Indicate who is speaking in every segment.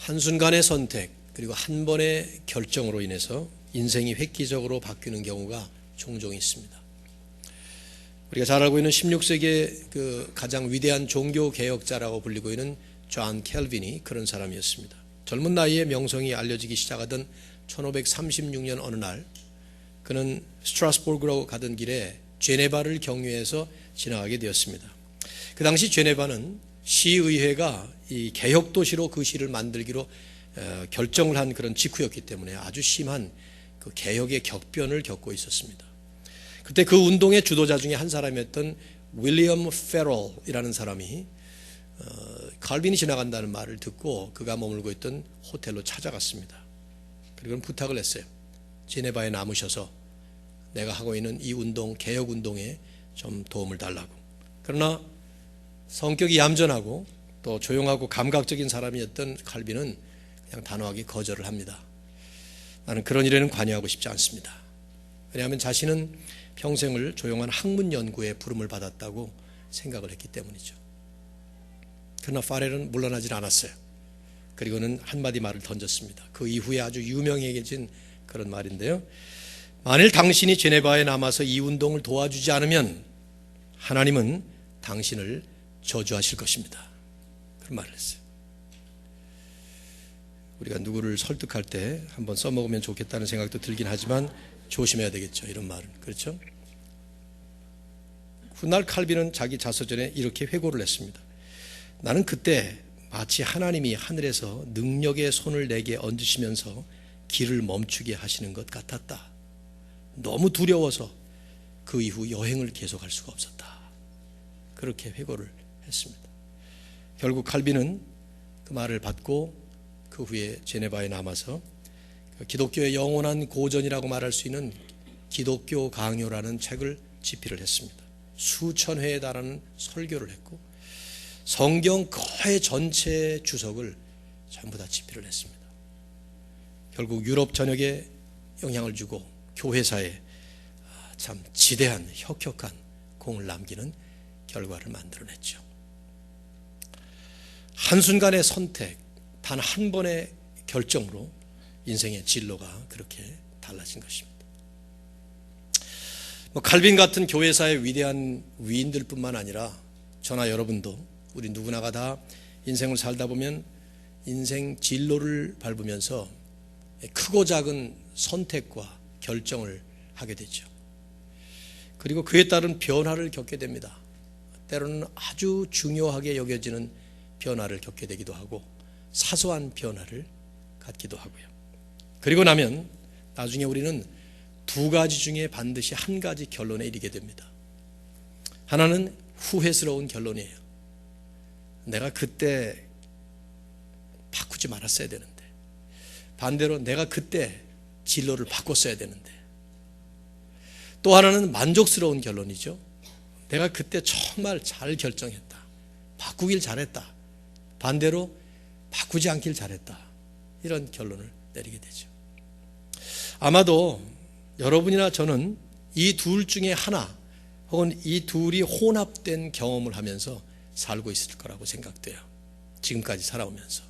Speaker 1: 한순간의 선택 그리고 한 번의 결정으로 인해서 인생이 획기적으로 바뀌는 경우가 종종 있습니다. 우리가 잘 알고 있는 16세기의 그 가장 위대한 종교 개혁자라고 불리고 있는 존 켈빈이 그런 사람이었습니다. 젊은 나이에 명성이 알려지기 시작하던 1536년 어느 날 그는 스트라스부르크로 가던 길에 제네바를 경유해서 지나가게 되었습니다. 그 당시 제네바는 시의회가 이 개혁도시로 그 시를 만들기로 결정을 한 그런 직후였기 때문에 아주 심한 그 개혁의 격변을 겪고 있었습니다. 그때 그 운동의 주도자 중에 한 사람이었던 윌리엄 페럴이라는 사람이 칼빈이 지나간다는 말을 듣고 그가 머물고 있던 호텔로 찾아갔습니다. 그리고 부탁을 했어요. 제네바에 남으셔서 내가 하고 있는 이 운동, 개혁 운동에 좀 도움을 달라고. 그러나 성격이 얌전하고 또 조용하고 감각적인 사람이었던 칼빈은 그냥 단호하게 거절을 합니다. 나는 그런 일에는 관여하고 싶지 않습니다. 왜냐하면 자신은 평생을 조용한 학문 연구에 부름을 받았다고 생각을 했기 때문이죠. 그러나 파렐은 물러나질 않았어요. 그리고는 한마디 말을 던졌습니다. 그 이후에 아주 유명해진 그런 말인데요. 만일 당신이 제네바에 남아서 이 운동을 도와주지 않으면 하나님은 당신을 저주하실 것입니다. 그런 말을 했어요. 우리가 누구를 설득할 때 한번 써먹으면 좋겠다는 생각도 들긴 하지만 조심해야 되겠죠. 이런 말은. 그렇죠? 훗날 칼빈은 자기 자서전에 이렇게 회고를 했습니다. 나는 그때 마치 하나님이 하늘에서 능력의 손을 내게 얹으시면서 길을 멈추게 하시는 것 같았다. 너무 두려워서 그 이후 여행을 계속할 수가 없었다. 그렇게 회고를 했습니다. 결국 칼빈은 그 말을 받고 그 후에 제네바에 남아서 기독교의 영원한 고전이라고 말할 수 있는 기독교 강요라는 책을 집필을 했습니다. 수천 회에 달하는 설교를 했고 성경 거의 전체 주석을 전부 다 집필을 했습니다. 결국 유럽 전역에 영향을 주고 교회사에 참 지대한 혁혁한 공을 남기는 결과를 만들어냈죠. 한순간의 선택, 단 한 번의 결정으로 인생의 진로가 그렇게 달라진 것입니다. 칼빈 같은 교회사의 위대한 위인들뿐만 아니라 저나 여러분도 우리 누구나가 다 인생을 살다 보면 인생 진로를 밟으면서 크고 작은 선택과 결정을 하게 되죠. 그리고 그에 따른 변화를 겪게 됩니다. 때로는 아주 중요하게 여겨지는 변화를 겪게 되기도 하고 사소한 변화를 갖기도 하고요. 그리고 나면 나중에 우리는 두 가지 중에 반드시 한 가지 결론에 이르게 됩니다. 하나는 후회스러운 결론이에요. 내가 그때 바꾸지 말았어야 되는데, 반대로 내가 그때 진로를 바꿨어야 되는데, 또 하나는 만족스러운 결론이죠. 내가 그때 정말 잘 결정했다. 바꾸길 잘했다. 반대로 바꾸지 않길 잘했다. 이런 결론을 내리게 되죠. 아마도 여러분이나 저는 이 둘 중에 하나 혹은 이 둘이 혼합된 경험을 하면서 살고 있을 거라고 생각돼요. 지금까지 살아오면서.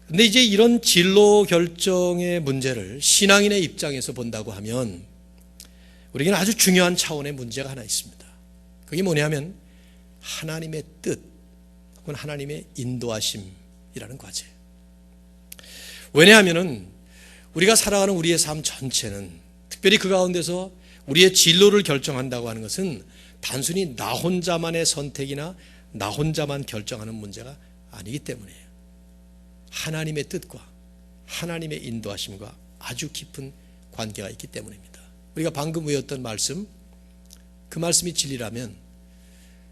Speaker 1: 근데 이제 이런 진로 결정의 문제를 신앙인의 입장에서 본다고 하면 우리에게는 아주 중요한 차원의 문제가 하나 있습니다. 그게 뭐냐면 하나님의 뜻 혹은 하나님의 인도하심이라는 과제예요. 왜냐하면 우리가 살아가는 우리의 삶 전체는 특별히 그 가운데서 우리의 진로를 결정한다고 하는 것은 단순히 나 혼자만의 선택이나 나 혼자만 결정하는 문제가 아니기 때문이에요. 하나님의 뜻과 하나님의 인도하심과 아주 깊은 관계가 있기 때문입니다. 우리가 방금 외웠던 말씀, 그 말씀이 진리라면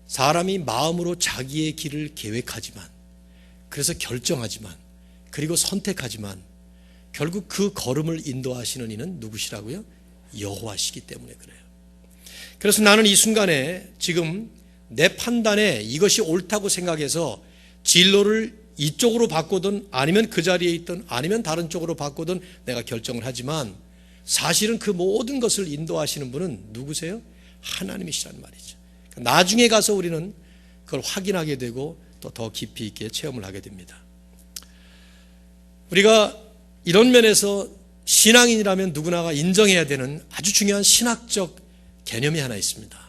Speaker 1: 사람이 마음으로 자기의 길을 계획하지만, 그래서 결정하지만, 그리고 선택하지만 결국 그 걸음을 인도하시는 이는 누구시라고요? 여호와시기 때문에 그래요. 그래서 나는 이 순간에 지금 내 판단에 이것이 옳다고 생각해서 진로를 이쪽으로 바꾸든 아니면 그 자리에 있든 아니면 다른 쪽으로 바꾸든 내가 결정을 하지만 사실은 그 모든 것을 인도하시는 분은 누구세요? 하나님이시란 말이죠. 나중에 가서 우리는 그걸 확인하게 되고 또 더 깊이 있게 체험을 하게 됩니다. 우리가 이런 면에서 신앙인이라면 누구나가 인정해야 되는 아주 중요한 신학적 개념이 하나 있습니다.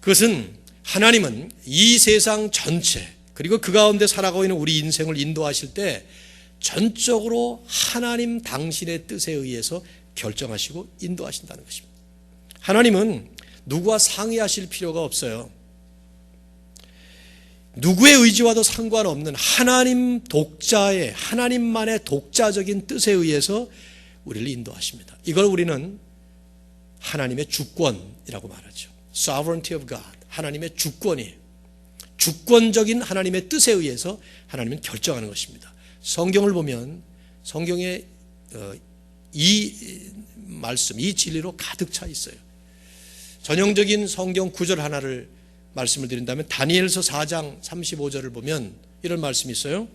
Speaker 1: 그것은 하나님은 이 세상 전체 그리고 그 가운데 살아가고 있는 우리 인생을 인도하실 때 전적으로 하나님 당신의 뜻에 의해서 결정하시고 인도하신다는 것입니다. 하나님은 누구와 상의하실 필요가 없어요. 누구의 의지와도 상관없는 하나님 독자의, 하나님만의 독자적인 뜻에 의해서 우리를 인도하십니다. 이걸 우리는 하나님의 주권이라고 말하죠. Sovereignty of God. 하나님의 주권이에요. 주권적인 하나님의 뜻에 의해서 하나님은 결정하는 것입니다. 성경을 보면 성경에 이 말씀, 이 진리로 가득 차 있어요. 전형적인 성경 구절 하나를 말씀을 드린다면 다니엘서 4장 35절을 보면 이런 말씀이 있어요.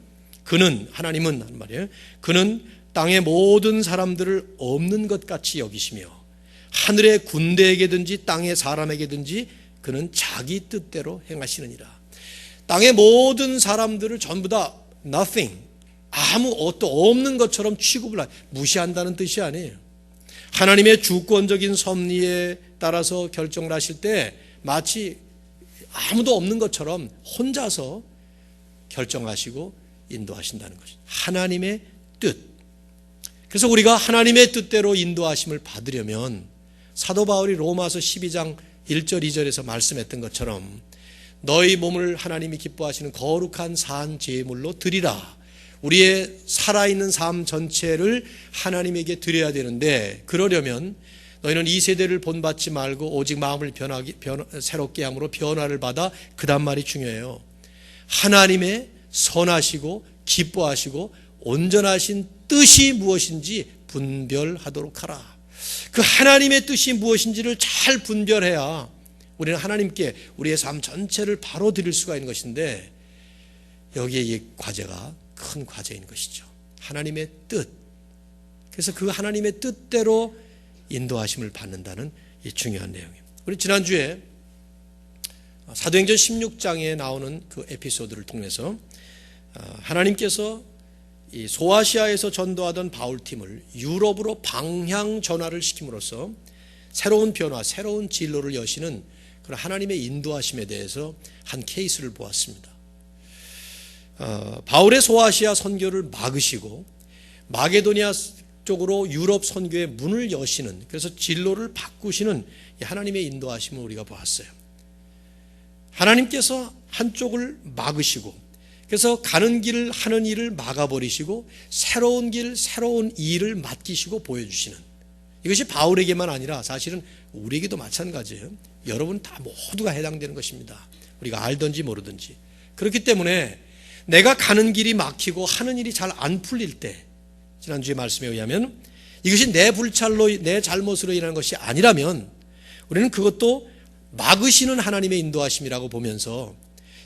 Speaker 1: 그는, 하나님은 하는 말이에요. 그는 땅의 모든 사람들을 없는 것 같이 여기시며 하늘의 군대에게든지 땅의 사람에게든지 그는 자기 뜻대로 행하시느니라. 땅의 모든 사람들을 전부 다 nothing, 아무 또 없는 것처럼 취급을 무시한다는 뜻이 아니에요. 하나님의 주권적인 섭리에 따라서 결정을 하실 때 마치 아무도 없는 것처럼 혼자서 결정하시고 인도하신다는 것이죠. 하나님의 뜻. 그래서 우리가 하나님의 뜻대로 인도하심을 받으려면 사도 바울이 로마서 12장 1절 2절에서 말씀했던 것처럼 너희 몸을 하나님이 기뻐하시는 거룩한 산 제물로 드리라. 우리의 살아있는 삶 전체를 하나님에게 드려야 되는데 그러려면 너희는 이 세대를 본받지 말고 오직 마음을 새롭게 함으로 변화를 받아 그 다음 말이 중요해요. 하나님의 선하시고 기뻐하시고 온전하신 뜻이 무엇인지 분별하도록 하라. 그 하나님의 뜻이 무엇인지를 잘 분별해야 우리는 하나님께 우리의 삶 전체를 바로 드릴 수가 있는 것인데 여기에 이 과제가 큰 과제인 것이죠. 하나님의 뜻. 그래서 그 하나님의 뜻대로 인도하심을 받는다는 이 중요한 내용입니다. 우리 지난주에 사도행전 16장에 나오는 그 에피소드를 통해서 하나님께서 이 소아시아에서 전도하던 바울팀을 유럽으로 방향 전환을 시킴으로써 새로운 변화, 새로운 진로를 여시는 그런 하나님의 인도하심에 대해서 한 케이스를 보았습니다. 바울의 소아시아 선교를 막으시고 마게도니아 쪽으로 유럽 선교의 문을 여시는, 그래서 진로를 바꾸시는 하나님의 인도하심을 우리가 보았어요. 하나님께서 한쪽을 막으시고 그래서 가는 길을 하는 일을 막아버리시고 새로운 길, 새로운 일을 맡기시고 보여주시는, 이것이 바울에게만 아니라 사실은 우리에게도 마찬가지예요. 여러분 다 모두가 해당되는 것입니다. 우리가 알든지 모르든지. 그렇기 때문에 내가 가는 길이 막히고 하는 일이 잘 안 풀릴 때, 지난주의 말씀에 의하면 이것이 내 불찰로, 내 잘못으로 인한 것이 아니라면 우리는 그것도 막으시는 하나님의 인도하심이라고 보면서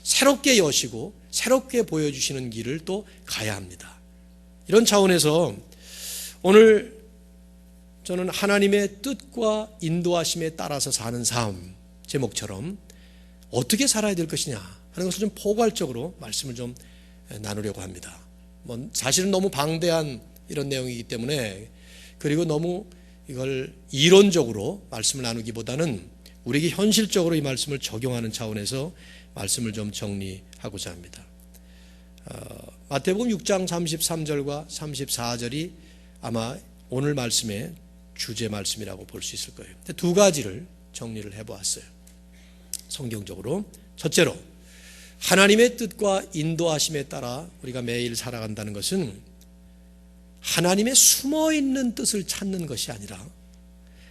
Speaker 1: 새롭게 여시고 새롭게 보여주시는 길을 또 가야 합니다. 이런 차원에서 오늘 저는 하나님의 뜻과 인도하심에 따라서 사는 삶 제목처럼 어떻게 살아야 될 것이냐 하는 것을 좀 포괄적으로 말씀을 좀 나누려고 합니다. 사실은 너무 방대한 이런 내용이기 때문에, 그리고 너무 이걸 이론적으로 말씀을 나누기보다는 우리에게 현실적으로 이 말씀을 적용하는 차원에서 말씀을 좀 정리하고자 합니다. 마태복음 6장 33절과 34절이 아마 오늘 말씀의 주제 말씀이라고 볼 수 있을 거예요. 두 가지를 정리를 해보았어요. 성경적으로. 첫째로, 하나님의 뜻과 인도하심에 따라 우리가 매일 살아간다는 것은 하나님의 숨어있는 뜻을 찾는 것이 아니라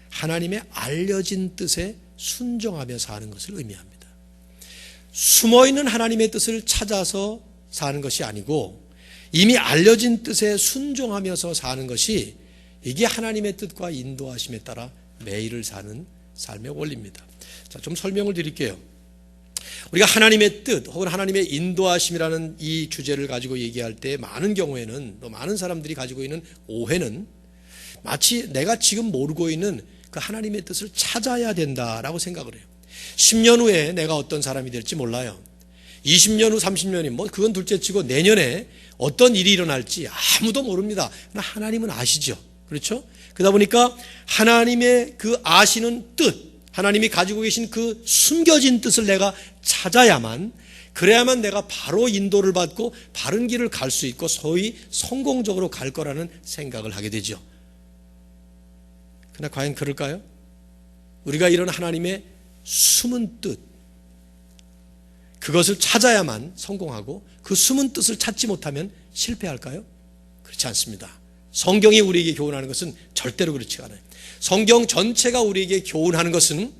Speaker 1: 하나님의 알려진 뜻에 순종하며 사는 것을 의미합니다. 숨어있는 하나님의 뜻을 찾아서 사는 것이 아니고 이미 알려진 뜻에 순종하면서 사는 것이, 이게 하나님의 뜻과 인도하심에 따라 매일을 사는 삶의 원리입니다. 자, 좀 설명을 드릴게요. 우리가 하나님의 뜻 혹은 하나님의 인도하심이라는 이 주제를 가지고 얘기할 때 많은 경우에는, 또 많은 사람들이 가지고 있는 오해는 마치 내가 지금 모르고 있는 그 하나님의 뜻을 찾아야 된다라고 생각을 해요. 10년 후에 내가 어떤 사람이 될지 몰라요. 20년 후 30년이 뭐 그건 둘째치고 내년에 어떤 일이 일어날지 아무도 모릅니다. 그러나 하나님은 아시죠. 그렇죠? 그러다 보니까 하나님의 그 아시는 뜻, 하나님이 가지고 계신 그 숨겨진 뜻을 내가 찾아야만, 그래야만 내가 바로 인도를 받고 바른 길을 갈 수 있고 소위 성공적으로 갈 거라는 생각을 하게 되죠. 그러나 과연 그럴까요? 우리가 이런 하나님의 숨은 뜻, 그것을 찾아야만 성공하고 그 숨은 뜻을 찾지 못하면 실패할까요? 그렇지 않습니다. 성경이 우리에게 교훈하는 것은 절대로 그렇지 않아요. 성경 전체가 우리에게 교훈하는 것은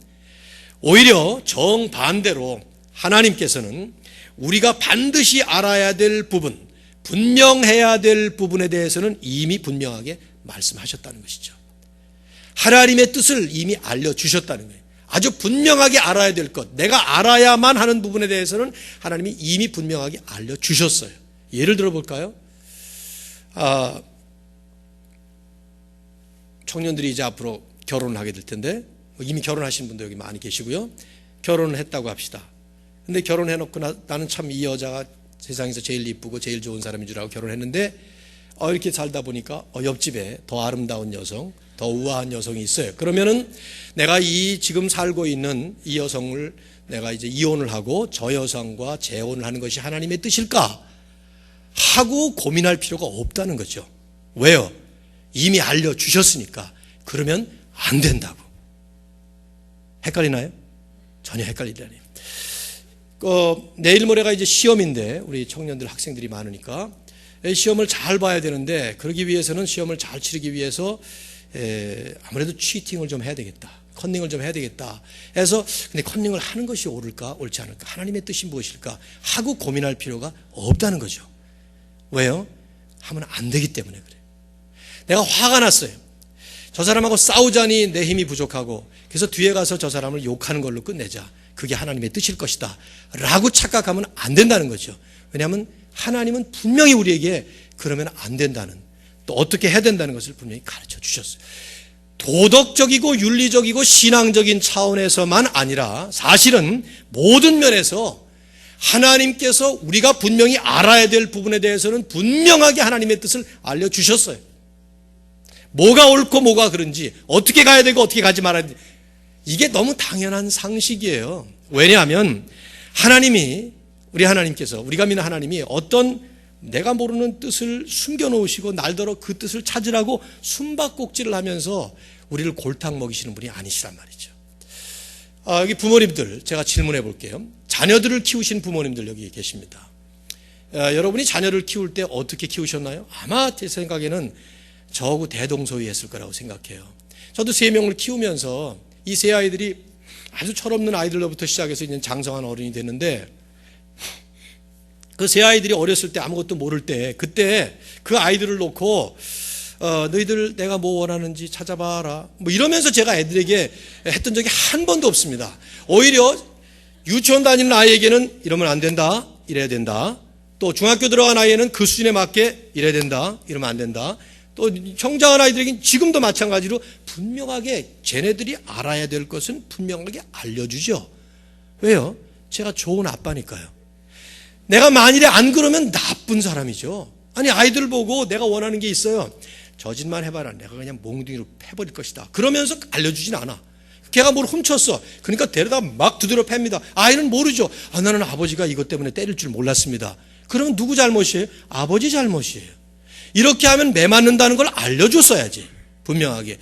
Speaker 1: 오히려 정반대로 하나님께서는 우리가 반드시 알아야 될 부분, 분명해야 될 부분에 대해서는 이미 분명하게 말씀하셨다는 것이죠. 하나님의 뜻을 이미 알려주셨다는 거예요. 아주 분명하게 알아야 될 것, 내가 알아야만 하는 부분에 대해서는 하나님이 이미 분명하게 알려주셨어요. 예를 들어 볼까요? 청년들이 이제 앞으로 결혼을 하게 될 텐데, 이미 결혼하신 분도 여기 많이 계시고요. 결혼을 했다고 합시다. 근데 결혼해놓고 나는 참 이 여자가 세상에서 제일 이쁘고 제일 좋은 사람인 줄 알고 결혼했는데, 이렇게 살다 보니까 옆집에 더 아름다운 여성, 더 우아한 여성이 있어요. 그러면은 내가 이 지금 살고 있는 이 여성을 내가 이제 이혼을 하고 저 여성과 재혼을 하는 것이 하나님의 뜻일까 하고 고민할 필요가 없다는 거죠. 왜요? 이미 알려주셨으니까. 그러면 안 된다고. 헷갈리나요? 전혀 헷갈리지 않아요. 내일 모레가 이제 시험인데 우리 청년들 학생들이 많으니까 시험을 잘 봐야 되는데, 그러기 위해서는 시험을 잘 치르기 위해서 아무래도 치팅을 좀 해야 되겠다, 컨닝을 좀 해야 되겠다 해서, 근데 컨닝을 하는 것이 옳을까 옳지 않을까, 하나님의 뜻이 무엇일까 하고 고민할 필요가 없다는 거죠. 왜요? 하면 안 되기 때문에 그래요. 내가 화가 났어요. 저 사람하고 싸우자니 내 힘이 부족하고, 그래서 뒤에 가서 저 사람을 욕하는 걸로 끝내자, 그게 하나님의 뜻일 것이다 라고 착각하면 안 된다는 거죠. 왜냐하면 하나님은 분명히 우리에게 그러면 안 된다는, 또 어떻게 해야 된다는 것을 분명히 가르쳐 주셨어요. 도덕적이고 윤리적이고 신앙적인 차원에서만 아니라 사실은 모든 면에서 하나님께서 우리가 분명히 알아야 될 부분에 대해서는 분명하게 하나님의 뜻을 알려주셨어요. 뭐가 옳고 뭐가 그른지, 어떻게 가야 되고 어떻게 가지 말아야 되는지, 이게 너무 당연한 상식이에요. 왜냐하면 하나님이, 우리 하나님께서, 우리가 믿는 하나님이 어떤 내가 모르는 뜻을 숨겨놓으시고 날더러 그 뜻을 찾으라고 숨바꼭질을 하면서 우리를 골탕 먹이시는 분이 아니시란 말이죠. 여기 부모님들 제가 질문해 볼게요. 자녀들을 키우신 부모님들 여기 계십니다. 여러분이 자녀를 키울 때 어떻게 키우셨나요? 아마 제 생각에는 저하고 대동소이했을 거라고 생각해요. 저도 3명을 키우면서 이 세 아이들이 아주 철없는 아이들로부터 시작해서 이제 장성한 어른이 됐는데, 그 세 아이들이 어렸을 때 아무것도 모를 때, 그때 그 아이들을 놓고 너희들 내가 뭐 원하는지 찾아봐라 뭐 이러면서 제가 애들에게 했던 적이 한 번도 없습니다. 오히려 유치원 다니는 아이에게는 이러면 안 된다, 이래야 된다. 또 중학교 들어간 아이에는 그 수준에 맞게 이래야 된다, 이러면 안 된다. 또 성장한 아이들에게는 지금도 마찬가지로 분명하게 쟤네들이 알아야 될 것은 분명하게 알려주죠. 왜요? 제가 좋은 아빠니까요. 내가 만일에 안 그러면 나쁜 사람이죠. 아니, 아이들 보고 내가 원하는 게 있어요. 저 짓만 해봐라, 내가 그냥 몽둥이로 패버릴 것이다, 그러면서 알려주진 않아. 걔가 뭘 훔쳤어, 그러니까 데려다 막 두드려 팹니다. 아이는 모르죠. 나는 아버지가 이것 때문에 때릴 줄 몰랐습니다. 그러면 누구 잘못이에요? 아버지 잘못이에요. 이렇게 하면 매 맞는다는 걸 알려줬어야지, 분명하게.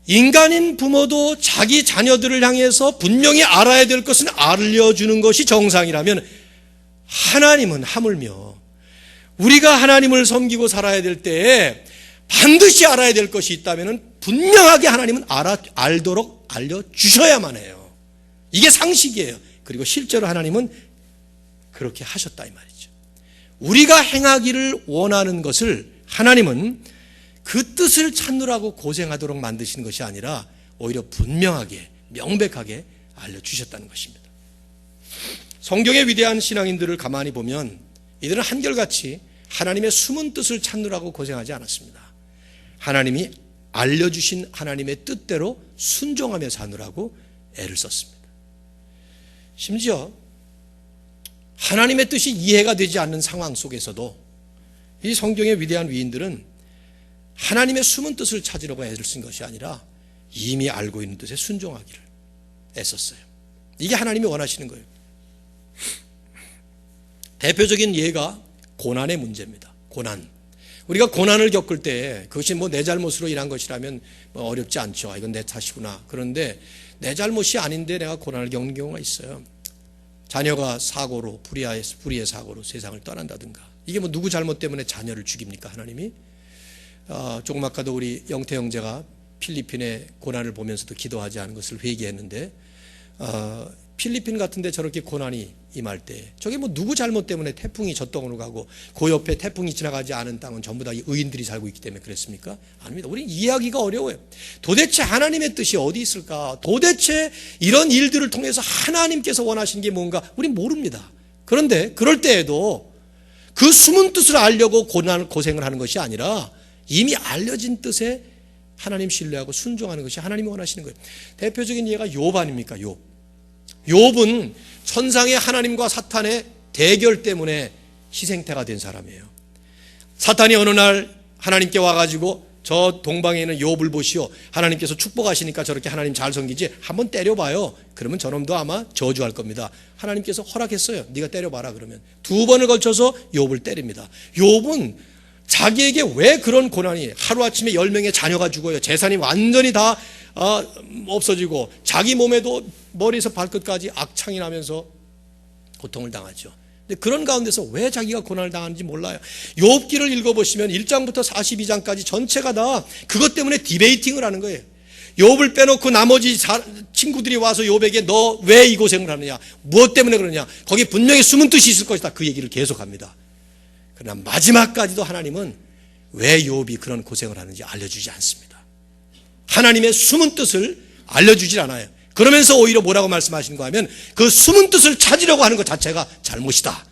Speaker 1: 인간인 부모도 자기 자녀들을 향해서 분명히 알아야 될 것은 알려주는 것이 정상이라면, 하나님은 하물며 우리가 하나님을 섬기고 살아야 될 때에 반드시 알아야 될 것이 있다면 분명하게 하나님은 알도록 알려주셔야만 해요. 이게 상식이에요. 그리고 실제로 하나님은 그렇게 하셨다 이 말이죠. 우리가 행하기를 원하는 것을 하나님은 그 뜻을 찾느라고 고생하도록 만드신 것이 아니라 오히려 분명하게 명백하게 알려주셨다는 것입니다. 성경의 위대한 신앙인들을 가만히 보면 이들은 한결같이 하나님의 숨은 뜻을 찾느라고 고생하지 않았습니다. 하나님이 알려주신 하나님의 뜻대로 순종하며 사느라고 애를 썼습니다. 심지어 하나님의 뜻이 이해가 되지 않는 상황 속에서도 이 성경의 위대한 위인들은 하나님의 숨은 뜻을 찾으려고 애를 쓴 것이 아니라 이미 알고 있는 뜻에 순종하기를 애썼어요. 이게 하나님이 원하시는 거예요. 대표적인 예가 고난의 문제입니다. 고난. 우리가 고난을 겪을 때 그것이 내 잘못으로 인한 것이라면 어렵지 않죠. 이건 내 탓이구나. 그런데 내 잘못이 아닌데 내가 고난을 겪는 경우가 있어요. 자녀가 사고로 불의의 사고로 세상을 떠난다든가. 이게 누구 잘못 때문에 자녀를 죽입니까? 하나님이? 조금 아까도 우리 영태 형제가 필리핀의 고난을 보면서도 기도하지 않은 것을 회개했는데 필리핀 같은데 저렇게 고난이 임할 때 저게 누구 잘못 때문에 태풍이 저 땅으로 가고 그 옆에 태풍이 지나가지 않은 땅은 전부 다 의인들이 살고 있기 때문에 그랬습니까? 아닙니다. 우리는 이해하기가 어려워요. 도대체 하나님의 뜻이 어디 있을까? 도대체 이런 일들을 통해서 하나님께서 원하시는 게 뭔가 우린 모릅니다. 그런데 그럴 때에도 그 숨은 뜻을 알려고 고생을 하는 것이 아니라 이미 알려진 뜻에 하나님 신뢰하고 순종하는 것이 하나님이 원하시는 거예요. 대표적인 예가 욥 아닙니까? 욥은 천상의 하나님과 사탄의 대결 때문에 희생태가 된 사람이에요. 사탄이 어느 날 하나님께 와가지고 저 동방에 있는 욥을 보시오. 하나님께서 축복하시니까 저렇게 하나님 잘 섬기지. 한번 때려봐요. 그러면 저놈도 아마 저주할 겁니다. 하나님께서 허락했어요. 네가 때려봐라 그러면. 2번을 걸쳐서 욥을 때립니다. 욥은 자기에게 왜 그런 고난이 하루아침에 10명의 자녀가 죽어요. 재산이 완전히 다 없어지고 자기 몸에도 머리에서 발끝까지 악창이 나면서 고통을 당하죠. 근데 그런 가운데서 왜 자기가 고난을 당하는지 몰라요. 욥기를 읽어보시면 1장부터 42장까지 전체가 다 그것 때문에 디베이팅을 하는 거예요. 욥을 빼놓고 나머지 친구들이 와서 욥에게 너 왜 이 고생을 하느냐, 무엇 때문에 그러냐, 거기 분명히 숨은 뜻이 있을 것이다, 그 얘기를 계속합니다. 그러나 마지막까지도 하나님은 왜 욥이 그런 고생을 하는지 알려주지 않습니다. 하나님의 숨은 뜻을 알려주질 않아요. 그러면서 오히려 뭐라고 말씀하시는가 하면 그 숨은 뜻을 찾으려고 하는 것 자체가 잘못이다.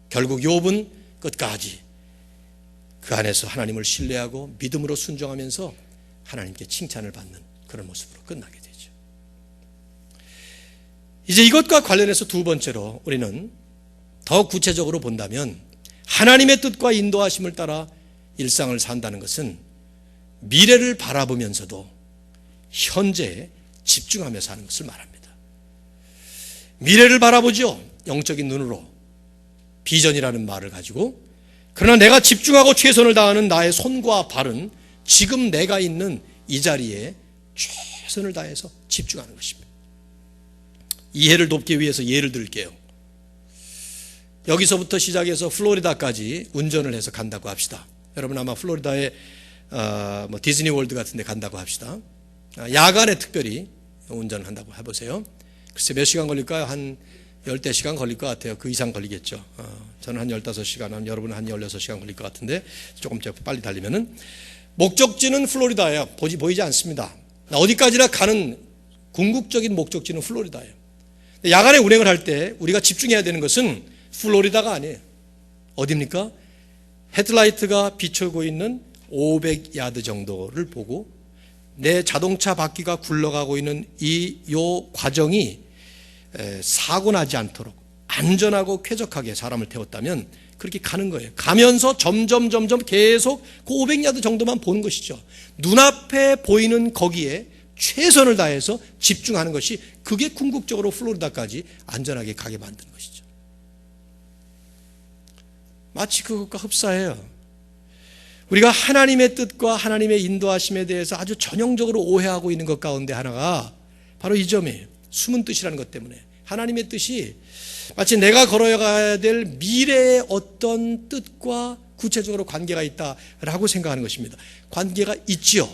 Speaker 1: 결국 욥은 끝까지 그 안에서 하나님을 신뢰하고 믿음으로 순종하면서 하나님께 칭찬을 받는 그런 모습으로 끝나게 되죠. 이제 이것과 관련해서 두 번째로 우리는 더 구체적으로 본다면 하나님의 뜻과 인도하심을 따라 일상을 산다는 것은 미래를 바라보면서도 현재에 집중하며 사는 것을 말합니다. 미래를 바라보죠. 영적인 눈으로 비전이라는 말을 가지고. 그러나 내가 집중하고 최선을 다하는 나의 손과 발은 지금 내가 있는 이 자리에 최선을 다해서 집중하는 것입니다. 이해를 돕기 위해서 예를 들게요. 여기서부터 시작해서 플로리다까지 운전을 해서 간다고 합시다. 여러분 아마 플로리다에 디즈니 월드 같은 데 간다고 합시다. 야간에 특별히 운전을 한다고 해보세요. 글쎄 몇 시간 걸릴까요? 한 10시간 걸릴 것 같아요. 그 이상 걸리겠죠. 저는 한 15시간, 여러분은 한 16시간 걸릴 것 같은데 조금 빨리 달리면은. 목적지는 플로리다예요. 보이지 않습니다. 어디까지나 가는 궁극적인 목적지는 플로리다예요. 야간에 운행을 할 때 우리가 집중해야 되는 것은 플로리다가 아니에요. 어디입니까? 헤드라이트가 비추고 있는 500야드 정도를 보고 내 자동차 바퀴가 굴러가고 있는 요 과정이 사고 나지 않도록 안전하고 쾌적하게 사람을 태웠다면 그렇게 가는 거예요. 가면서 점점 계속 그 500야드 정도만 보는 것이죠. 눈앞에 보이는 거기에 최선을 다해서 집중하는 것이 그게 궁극적으로 플로리다까지 안전하게 가게 만드는 것이죠. 마치 그것과 흡사해요. 우리가 하나님의 뜻과 하나님의 인도하심에 대해서 아주 전형적으로 오해하고 있는 것 가운데 하나가 바로 이 점이에요. 숨은 뜻이라는 것 때문에. 하나님의 뜻이 마치 내가 걸어가야 될 미래의 어떤 뜻과 구체적으로 관계가 있다라고 생각하는 것입니다. 관계가 있지요.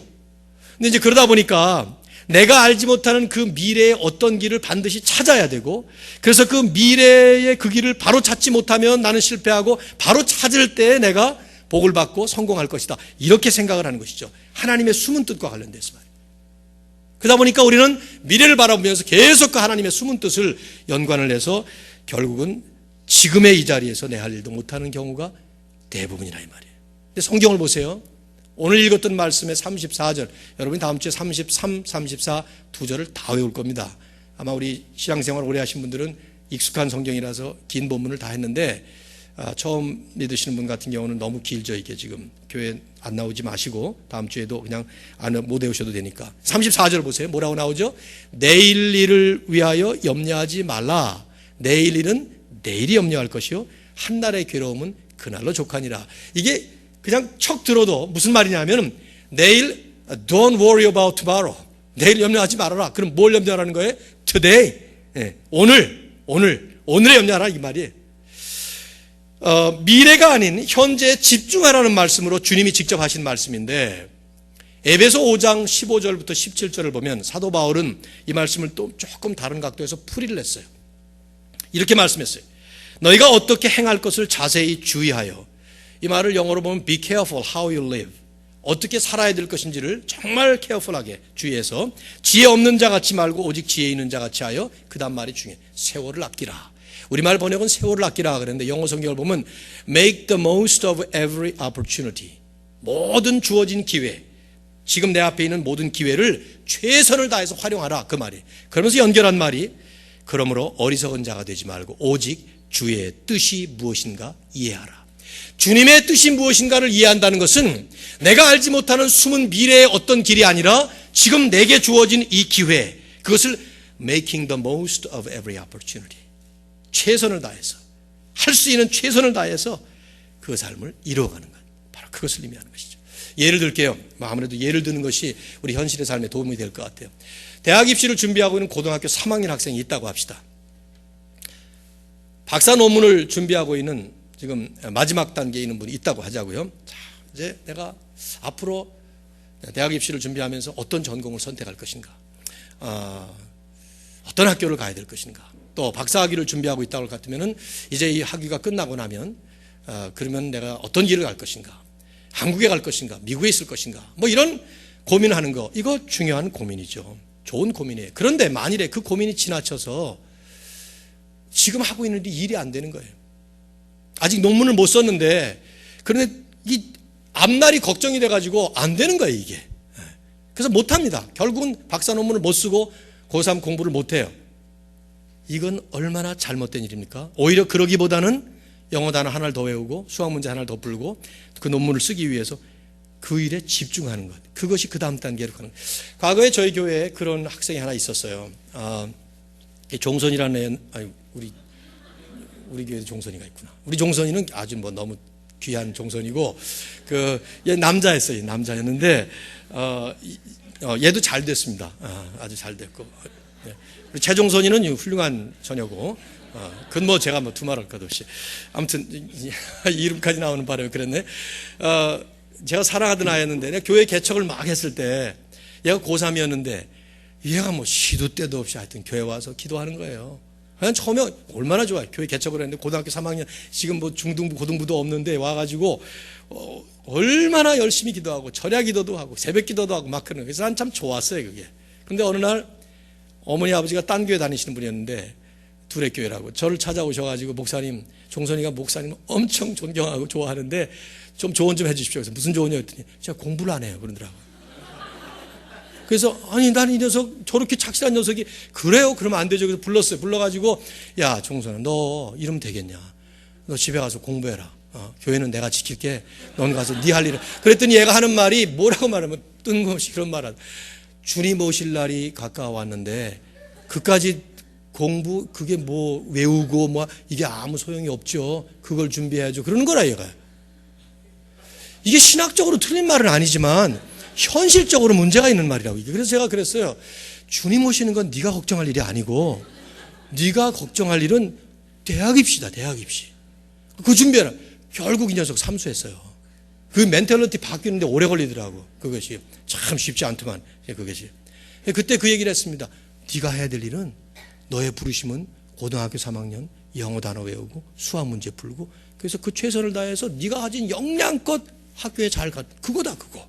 Speaker 1: 근데 이제 그러다 보니까 내가 알지 못하는 그 미래의 어떤 길을 반드시 찾아야 되고, 그래서 그 미래의 그 길을 바로 찾지 못하면 나는 실패하고 바로 찾을 때 내가 복을 받고 성공할 것이다. 이렇게 생각을 하는 것이죠. 하나님의 숨은 뜻과 관련돼서 말이에요. 그러다 보니까 우리는 미래를 바라보면서 계속 그 하나님의 숨은 뜻을 연관을 해서 결국은 지금의 이 자리에서 내 할 일도 못하는 경우가 대부분이라 이 말이에요. 근데 성경을 보세요. 오늘 읽었던 말씀의 34절, 여러분이 다음 주에 33, 34 두 절을 다 외울 겁니다. 아마 우리 신앙생활 오래 하신 분들은 익숙한 성경이라서 긴 본문을 다 했는데 처음 믿으시는 분 같은 경우는 너무 길죠. 이게 지금 교회 안 나오지 마시고 다음 주에도 그냥 못 외우셔도 되니까. 34절 보세요. 뭐라고 나오죠? 내일 일을 위하여 염려하지 말라. 내일 일은 내일이 염려할 것이요 한날의 괴로움은 그날로 족하니라. 이게 그냥 척 들어도 무슨 말이냐면 내일 don't worry about tomorrow. 내일 염려하지 말아라. 그럼 뭘 염려하라는 거예요? today. 오늘에 염려하라 이 말이에요. 미래가 아닌 현재에 집중하라는 말씀으로 주님이 직접 하신 말씀인데 에베소 5장 15절부터 17절을 보면 사도 바울은 이 말씀을 또 조금 다른 각도에서 풀이를 했어요. 이렇게 말씀했어요. 너희가 어떻게 행할 것을 자세히 주의하여. 이 말을 영어로 보면 be careful how you live. 어떻게 살아야 될 것인지를 정말 케어풀하게 주의해서 지혜 없는 자 같이 말고 오직 지혜 있는 자 같이 하여. 그 다음 말이 중요해. 세월을 아끼라. 우리말 번역은 세월을 아끼라 그랬는데 영어 성경을 보면 make the most of every opportunity. 모든 주어진 기회, 지금 내 앞에 있는 모든 기회를 최선을 다해서 활용하라 그 말이. 그러면서 연결한 말이 그러므로 어리석은 자가 되지 말고 오직 주의 뜻이 무엇인가 이해하라. 주님의 뜻이 무엇인가를 이해한다는 것은 내가 알지 못하는 숨은 미래의 어떤 길이 아니라 지금 내게 주어진 이 기회, 그것을 making the most of every opportunity. 최선을 다해서 할 수 있는 최선을 다해서 그 삶을 이루어가는 것, 바로 그것을 의미하는 것이죠. 예를 들게요. 아무래도 예를 드는 것이 우리 현실의 삶에 도움이 될 것 같아요. 대학 입시를 준비하고 있는 고등학교 3학년 학생이 있다고 합시다. 박사 논문을 준비하고 있는 지금 마지막 단계에 있는 분이 있다고 하자고요. 자, 이제 내가 앞으로 대학 입시를 준비하면서 어떤 전공을 선택할 것인가, 어떤 학교를 가야 될 것인가, 또 박사학위를 준비하고 있다고 할 것 같으면은 이제 이 학위가 끝나고 나면 그러면 내가 어떤 길을 갈 것인가, 한국에 갈 것인가, 미국에 있을 것인가, 뭐 이런 고민하는 거, 이거 중요한 고민이죠. 좋은 고민이에요. 그런데 만일에 그 고민이 지나쳐서 지금 하고 있는 일이 안 되는 거예요. 아직 논문을 못 썼는데 그런데 이 앞날이 걱정이 돼가지고 안 되는 거예요 이게. 그래서 못합니다. 결국은 박사 논문을 못 쓰고 고3 공부를 못해요. 이건 얼마나 잘못된 일입니까? 오히려 그러기보다는 영어 단어 하나를 더 외우고 수학 문제 하나를 더 풀고 그 논문을 쓰기 위해서 그 일에 집중하는 것, 그것이 그 다음 단계로 가는 거예요. 과거에 저희 교회에 그런 학생이 하나 있었어요. 종선이라는 우리 교회에 종선이가 있구나. 우리 종선이는 아주 뭐 너무 귀한 종선이고 얘 남자였어요. 남자였는데 얘도 잘 됐습니다. 아주 잘 됐고, 우리 최종선이는 훌륭한 처녀고, 그건 뭐 제가 뭐 두말할 것 없이 아무튼 이름까지 나오는 바람에 그랬네. 제가 사랑하던 아이였는데 내가 교회 개척을 막 했을 때 얘가 고3이었는데 얘가 뭐 시도 때도 없이 하여튼 교회 와서 기도하는 거예요. 그냥 처음에 얼마나 좋아요. 교회 개척을 했는데 고등학교 3학년, 지금 뭐 중등부 고등부도 없는데 와가지고 얼마나 열심히 기도하고 절야 기도도 하고 새벽 기도도 하고 막 그러는 거예요. 그래서 난 참 좋았어요 그게. 근데 어느 날 어머니 아버지가 딴 교회 다니시는 분이었는데 두레교회라고 저를 찾아오셔가지고 목사님, 종선이가 목사님을 엄청 존경하고 좋아하는데 좀 조언 좀 해주십시오. 그래서 무슨 조언이요? 했더니 제가 공부를 안 해요 그러더라고요. 그래서 아니 나는 이 녀석 저렇게 착실한 녀석이 그래요? 그러면 안 되죠. 그래서 불렀어요. 불러가지고 야 종선아, 너 이러면 되겠냐? 너 집에 가서 공부해라. 교회는 내가 지킬게. 넌 가서 네 할 일을. 그랬더니 얘가 하는 말이 뭐라고 말하면 뜬금없이 그런 말을, 주님 오실 날이 가까워왔는데 그까지 공부 그게 뭐 외우고 뭐 이게 아무 소용이 없죠. 그걸 준비해야죠. 그러는 거라 얘가. 이게 신학적으로 틀린 말은 아니지만 현실적으로 문제가 있는 말이라고. 그래서 제가 그랬어요. 주님 오시는 건 네가 걱정할 일이 아니고 네가 걱정할 일은 대학 입시다. 대학 입시. 그 준비해라. 결국 이 녀석 삼수했어요. 그 멘탈리티 바뀌는데 오래 걸리더라고. 그것이 참 쉽지 않더만. 그것이. 그때 그 얘기를 했습니다. 네가 해야 될 일은, 너의 부르심은 고등학교 3학년 영어 단어 외우고 수학 문제 풀고, 그래서 그 최선을 다해서 네가 가진 역량껏 학교에 잘 가. 그거다 그거.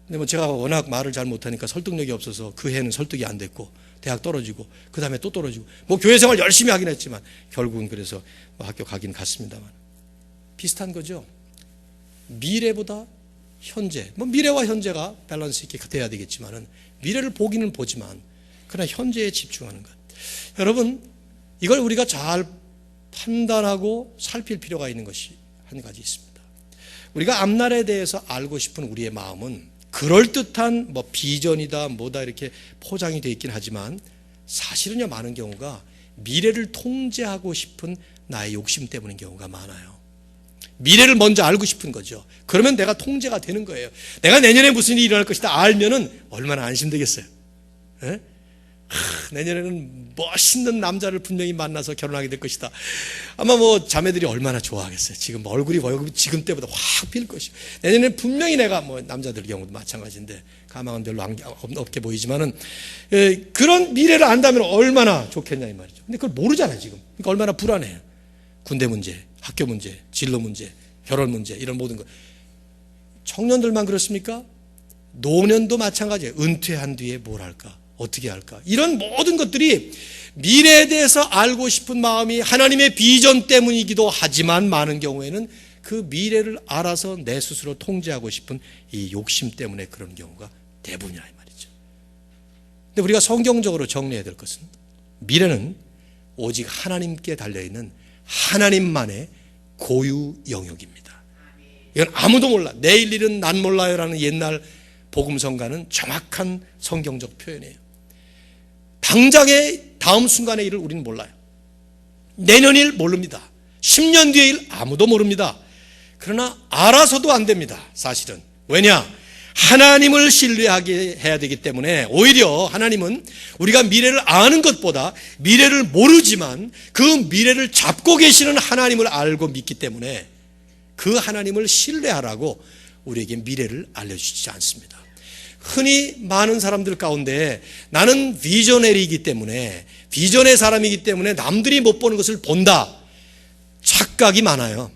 Speaker 1: 근데 뭐 제가 워낙 말을 잘 못하니까 설득력이 없어서 그 해는 설득이 안 됐고 대학 떨어지고 그 다음에 또 떨어지고 뭐 교회 생활 열심히 하긴 했지만 결국은 그래서 뭐 학교 가긴 갔습니다만, 비슷한 거죠. 미래보다 현재, 뭐 미래와 현재가 밸런스 있게 돼야 되겠지만은 미래를 보기는 보지만 그러나 현재에 집중하는 것. 여러분, 이걸 우리가 잘 판단하고 살필 필요가 있는 것이 한 가지 있습니다. 우리가 앞날에 대해서 알고 싶은 우리의 마음은 그럴듯한 뭐 비전이다 뭐다 이렇게 포장이 되어 있긴 하지만 사실은요, 많은 경우가 미래를 통제하고 싶은 나의 욕심 때문인 경우가 많아요. 미래를 먼저 알고 싶은 거죠. 그러면 내가 통제가 되는 거예요. 내가 내년에 무슨 일이 일어날 것이다 알면은 얼마나 안심되겠어요. 에? 내년에는 멋있는 남자를 분명히 만나서 결혼하게 될 것이다. 아마 뭐 자매들이 얼마나 좋아하겠어요. 지금 얼굴이 지금 때보다 확 필 것이고, 내년에는 분명히 내가 뭐 남자들 경우도 마찬가지인데 가망은 별로 없게 보이지만은 그런 미래를 안다면 얼마나 좋겠냐 이 말이죠. 근데 그걸 모르잖아요 지금. 그러니까 얼마나 불안해요. 군대 문제, 학교 문제, 진로 문제, 결혼 문제 이런 모든 것. 청년들만 그렇습니까? 노년도 마찬가지예요. 은퇴한 뒤에 뭘 할까? 어떻게 할까? 이런 모든 것들이 미래에 대해서 알고 싶은 마음이 하나님의 비전 때문이기도 하지만 많은 경우에는 그 미래를 알아서 내 스스로 통제하고 싶은 이 욕심 때문에 그런 경우가 대부분이라 이 말이죠. 근데 우리가 성경적으로 정리해야 될 것은 미래는 오직 하나님께 달려있는 하나님만의 고유 영역입니다. 이건 아무도 몰라. 내일 일은 난 몰라요라는 옛날 복음성가는 정확한 성경적 표현이에요. 당장의 다음 순간의 일을 우리는 몰라요. 내년 일 모릅니다. 10년 뒤의 일 아무도 모릅니다. 그러나 알아서도 안 됩니다. 사실은. 왜냐? 하나님을 신뢰하게 해야 되기 때문에 오히려 하나님은 우리가 미래를 아는 것보다 미래를 모르지만 그 미래를 잡고 계시는 하나님을 알고 믿기 때문에 그 하나님을 신뢰하라고 우리에게 미래를 알려주지 않습니다. 흔히 많은 사람들 가운데 나는 비저너리이기 때문에, 비전의 사람이기 때문에 남들이 못 보는 것을 본다. 착각이 많아요.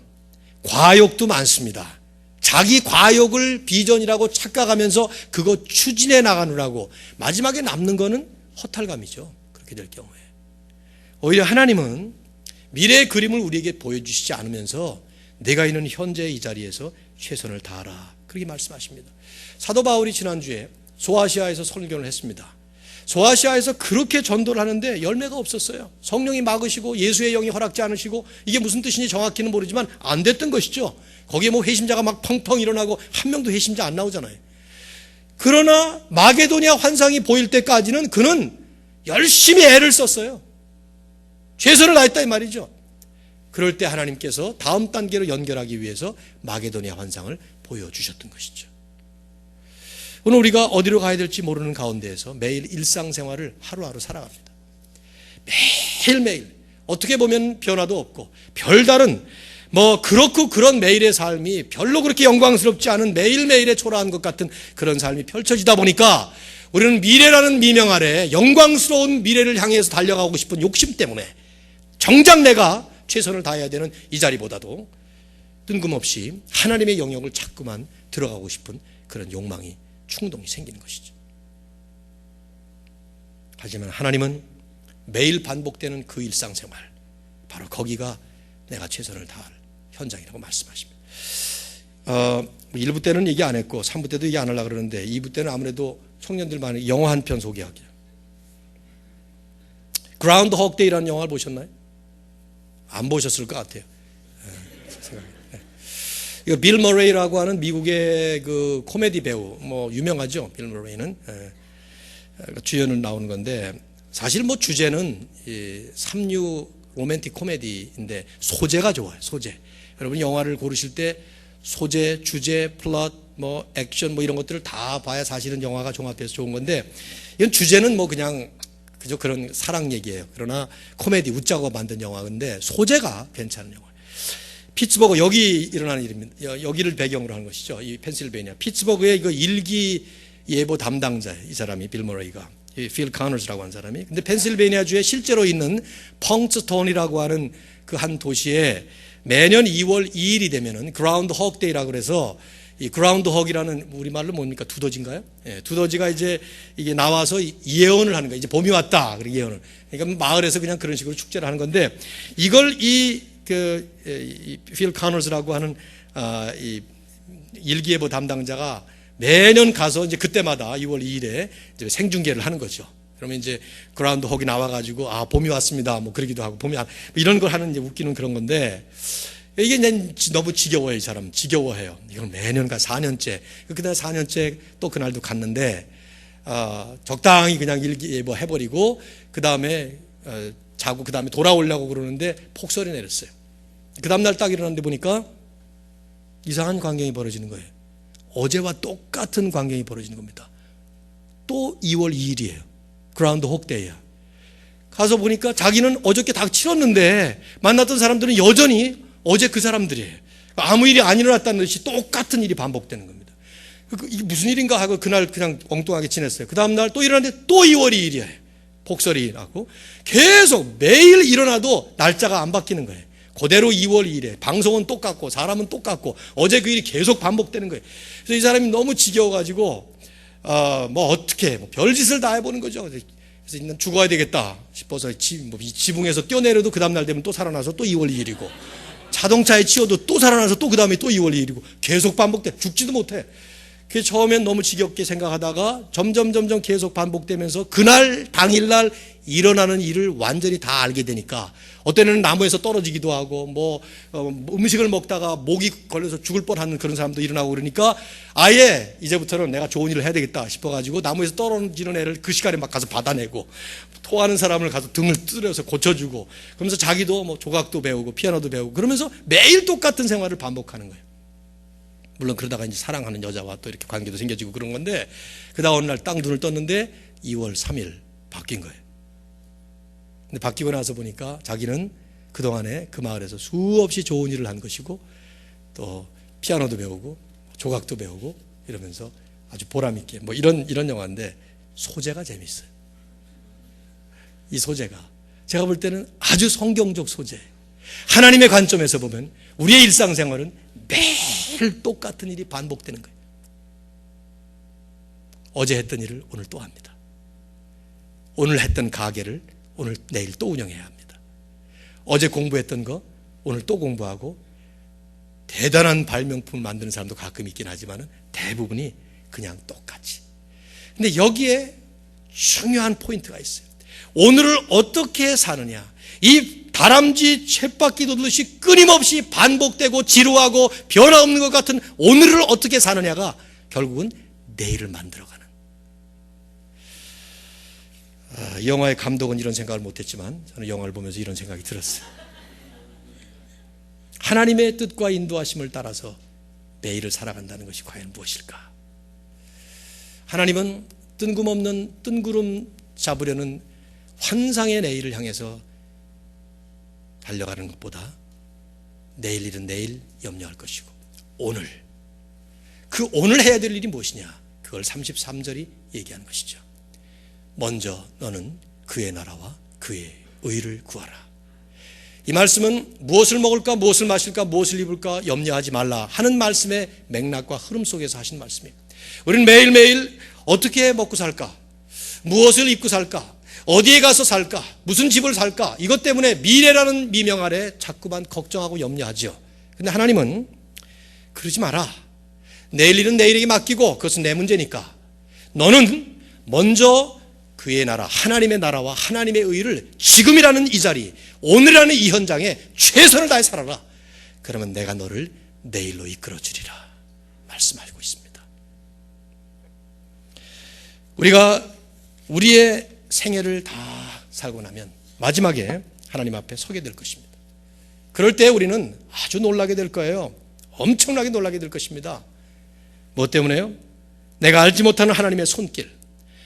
Speaker 1: 과욕도 많습니다. 자기 과욕을 비전이라고 착각하면서 그거 추진해 나가느라고 마지막에 남는 거는 허탈감이죠. 그렇게 될 경우에. 오히려 하나님은 미래의 그림을 우리에게 보여주시지 않으면서 내가 있는 현재의 이 자리에서 최선을 다하라. 그렇게 말씀하십니다. 사도 바울이 지난주에 소아시아에서 설교를 했습니다. 소아시아에서 그렇게 전도를 하는데 열매가 없었어요. 성령이 막으시고 예수의 영이 허락지 않으시고 이게 무슨 뜻인지 정확히는 모르지만 안 됐던 것이죠. 거기에 뭐 회심자가 막 펑펑 일어나고 한 명도 회심자 안 나오잖아요. 그러나 마게도니아 환상이 보일 때까지는 그는 열심히 애를 썼어요. 최선을 다했다 이 말이죠. 그럴 때 하나님께서 다음 단계로 연결하기 위해서 마게도니아 환상을 보여주셨던 것이죠. 오늘 우리가 어디로 가야 될지 모르는 가운데에서 매일 일상생활을 하루하루 살아갑니다. 매일매일 어떻게 보면 변화도 없고 별다른 뭐 그렇고 그런 매일의 삶이 별로 그렇게 영광스럽지 않은 매일매일의 초라한 것 같은 그런 삶이 펼쳐지다 보니까 우리는 미래라는 미명 아래 영광스러운 미래를 향해서 달려가고 싶은 욕심 때문에 정작 내가 최선을 다해야 되는 이 자리보다도 뜬금없이 하나님의 영역을 자꾸만 들어가고 싶은 그런 욕망이 충동이 생기는 것이죠. 하지만 하나님은 매일 반복되는 그 일상생활, 바로 거기가 내가 최선을 다할 현장이라고 말씀하십니다. 1부 때는 얘기 안 했고 3부 때도 얘기 안 하려고 그러는데 2부 때는 아무래도 청년들만 영화 한 편 소개할게요. 그라운드호그 데이라는 영화를 보셨나요? 안 보셨을 것 같아요. 이거 빌 머레이라고 하는 미국의 그 코미디 배우, 뭐 유명하죠. 빌 머레이는 주연을 나오는 건데 사실 뭐 주제는 삼류 로맨틱 코미디인데 소재가 좋아요. 소재. 여러분 영화를 고르실 때 소재, 주제, 플롯, 뭐 액션 뭐 이런 것들을 다 봐야 사실은 영화가 종합돼서 좋은 건데 이건 주제는 뭐 그냥 그저 그런 사랑 얘기예요. 그러나 코미디 웃자고 만든 영화인데 소재가 괜찮은 영화. 피츠버그 여기 일어나는 일입니다. 여기를 배경으로 하는 것이죠. 이 펜실베니아 피츠버그의 그 일기예보 담당자예요. 이 사람이 빌 머레이가 필 카너스라고 하는 사람이. 근데 펜실베니아주에 실제로 있는 펑스톤이라고 하는 그 한 도시에 매년 2월 2일이 되면은 그라운드호그 데이라고 그래서 이 그라운드호그라는 우리말로 뭡니까? 두더지인가요? 예, 두더지가 이제 이게 나와서 예언을 하는 거예요. 이제 봄이 왔다. 그렇게 예언을. 그러니까 마을에서 그냥 그런 식으로 축제를 하는 건데 이걸 이 필 카너스라고 하는 이 일기예보 담당자가 매년 가서 이제 그때마다 2월 2일에 이제 생중계를 하는 거죠. 그러면 이제 그라운드 혹이 나와가지고 봄이 왔습니다. 뭐 그러기도 하고 이런 걸 하는 이제 웃기는 그런 건데 이게 이제 너무 지겨워요. 이 사람 지겨워해요. 이건 매년 4년째. 그다음 4년째 또 그날도 갔는데 적당히 그냥 일기예보 해버리고 그 다음에 자고 그 다음에 돌아오려고 그러는데 폭설이 내렸어요. 그 다음날 딱 일어났는데 보니까 이상한 광경이 벌어지는 거예요. 어제와 똑같은 광경이 벌어지는 겁니다. 또 2월 2일이에요. 그라운드 혹데이야. 가서 보니까 자기는 어저께 다 치렀는데 만났던 사람들은 여전히 어제 그 사람들이에요. 아무 일이 안 일어났다는 듯이 똑같은 일이 반복되는 겁니다. 이게 무슨 일인가 하고 그날 그냥 엉뚱하게 지냈어요. 그 다음날 또 일어났는데 또 2월 2일이에요. 폭설이 나고 계속 매일 일어나도 날짜가 안 바뀌는 거예요. 그대로 2월 2일에 방송은 똑같고 사람은 똑같고 어제 그 일이 계속 반복되는 거예요. 그래서 이 사람이 너무 지겨워가지고 뭐 어떻게 별짓을 다 해보는 거죠. 그래서 일단 죽어야 되겠다 싶어서 지붕에서 뛰어내려도 그 다음날 되면 또 살아나서 또 2월 2일이고 자동차에 치여도 또 살아나서 또 그 다음에 또 2월 2일이고 계속 반복돼. 죽지도 못해. 그게 처음엔 너무 지겹게 생각하다가 점점 계속 반복되면서 그날 당일날 일어나는 일을 완전히 다 알게 되니까 어떤 애는 나무에서 떨어지기도 하고 뭐 음식을 먹다가 목이 걸려서 죽을 뻔하는 그런 사람도 일어나고 그러니까 아예 이제부터는 내가 좋은 일을 해야 되겠다 싶어가지고 나무에서 떨어지는 애를 그 시간에 막 가서 받아내고 토하는 사람을 가서 등을 뜯어서 고쳐주고 그러면서 자기도 뭐 조각도 배우고 피아노도 배우고 그러면서 매일 똑같은 생활을 반복하는 거예요. 물론 그러다가 이제 사랑하는 여자와 또 이렇게 관계도 생겨지고 그런 건데 그다음 어느 날 딱 눈을 떴는데 2월 3일 바뀐 거예요. 근데 바뀌고 나서 보니까 자기는 그동안에 그 마을에서 수없이 좋은 일을 한 것이고 또 피아노도 배우고 조각도 배우고 이러면서 아주 보람있게 뭐 이런 영화인데 소재가 재밌어요. 이 소재가 제가 볼 때는 아주 성경적 소재. 하나님의 관점에서 보면 우리의 일상생활은 매일 똑같은 일이 반복되는 거예요. 어제 했던 일을 오늘 또 합니다. 오늘 했던 가게를 오늘 내일 또 운영해야 합니다. 어제 공부했던 거 오늘 또 공부하고 대단한 발명품 만드는 사람도 가끔 있긴 하지만 대부분이 그냥 똑같이. 근데 여기에 중요한 포인트가 있어요. 오늘을 어떻게 사느냐. 이 다람쥐 쳇바퀴 돌듯이 끊임없이 반복되고 지루하고 변화없는 것 같은 오늘을 어떻게 사느냐가 결국은 내일을 만들어가는. 이 영화의 감독은 이런 생각을 못했지만 저는 영화를 보면서 이런 생각이 들었어요. 하나님의 뜻과 인도하심을 따라서 매일을 살아간다는 것이 과연 무엇일까? 하나님은 뜬금없는 뜬구름 잡으려는 환상의 내일을 향해서 달려가는 것보다 내일 일은 내일 염려할 것이고 오늘 그 오늘 해야 될 일이 무엇이냐 그걸 33절이 얘기하는 것이죠. 먼저 너는 그의 나라와 그의 의를 구하라. 이 말씀은 무엇을 먹을까 무엇을 마실까 무엇을 입을까 염려하지 말라 하는 말씀의 맥락과 흐름 속에서 하신 말씀이에요. 우리는 매일매일 어떻게 먹고 살까 무엇을 입고 살까 어디에 가서 살까? 무슨 집을 살까? 이것 때문에 미래라는 미명 아래 자꾸만 걱정하고 염려하죠. 근데 하나님은 그러지 마라. 내일 일은 내일에게 맡기고 그것은 내 문제니까 너는 먼저 그의 나라, 하나님의 나라와 하나님의 의를 지금이라는 이 자리, 오늘이라는 이 현장에 최선을 다해 살아라. 그러면 내가 너를 내일로 이끌어 주리라 말씀하고 있습니다. 우리가 우리의 생애를 다 살고 나면 마지막에 하나님 앞에 서게 될 것입니다. 그럴 때 우리는 아주 놀라게 될 거예요. 엄청나게 놀라게 될 것입니다. 무엇 때문에요? 내가 알지 못하는 하나님의 손길,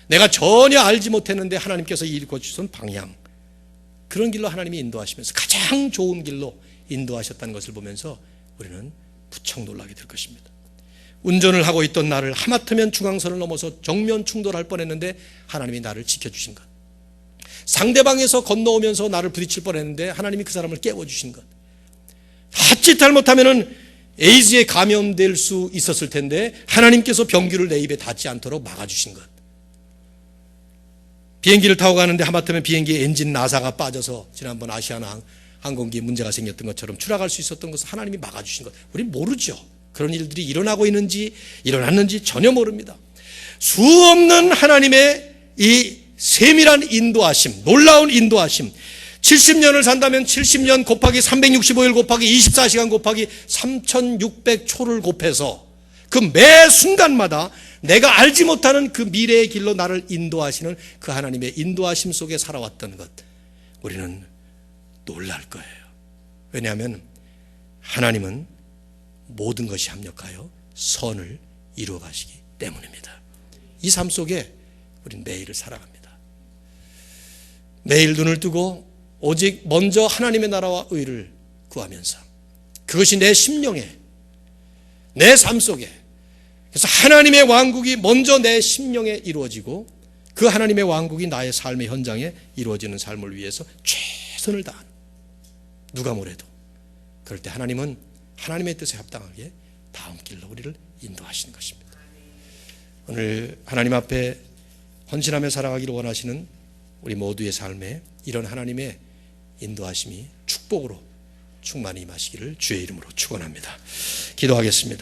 Speaker 1: 내가 전혀 알지 못했는데 하나님께서 읽어주신 방향, 그런 길로 하나님이 인도하시면서 가장 좋은 길로 인도하셨다는 것을 보면서 우리는 무척 놀라게 될 것입니다. 운전을 하고 있던 나를 하마터면 중앙선을 넘어서 정면 충돌할 뻔했는데 하나님이 나를 지켜주신 것, 상대방에서 건너오면서 나를 부딪힐 뻔했는데 하나님이 그 사람을 깨워주신 것, 자칫 못하면 에이즈에 감염될 수 있었을 텐데 하나님께서 병균을 내 입에 닿지 않도록 막아주신 것, 비행기를 타고 가는데 하마터면 비행기의 엔진 나사가 빠져서 지난번 아시아나 항공기에 문제가 생겼던 것처럼 추락할 수 있었던 것을 하나님이 막아주신 것, 우리는 모르죠. 그런 일들이 일어나고 있는지 일어났는지 전혀 모릅니다. 수없는 하나님의 이 세밀한 인도하심, 놀라운 인도하심, 70년을 산다면 70년 곱하기 365일 곱하기 24시간 곱하기 3600초를 곱해서 그 매 순간마다 내가 알지 못하는 그 미래의 길로 나를 인도하시는 그 하나님의 인도하심 속에 살아왔던 것, 우리는 놀랄 거예요. 왜냐하면 하나님은 모든 것이 합력하여 선을 이루어 가시기 때문입니다. 이 삶 속에 우리는 매일을 살아갑니다. 매일 눈을 뜨고 오직 먼저 하나님의 나라와 의를 구하면서 그것이 내 심령에, 내 삶 속에, 그래서 하나님의 왕국이 먼저 내 심령에 이루어지고 그 하나님의 왕국이 나의 삶의 현장에 이루어지는 삶을 위해서 최선을 다하는, 누가 뭐래도 그럴 때 하나님은 하나님의 뜻에 합당하게 다음 길로 우리를 인도하시는 것입니다. 오늘 하나님 앞에 헌신하며 살아가기를 원하시는 우리 모두의 삶에 이런 하나님의 인도하심이 축복으로 충만히 임하시기를 주의 이름으로 축원합니다. 기도하겠습니다.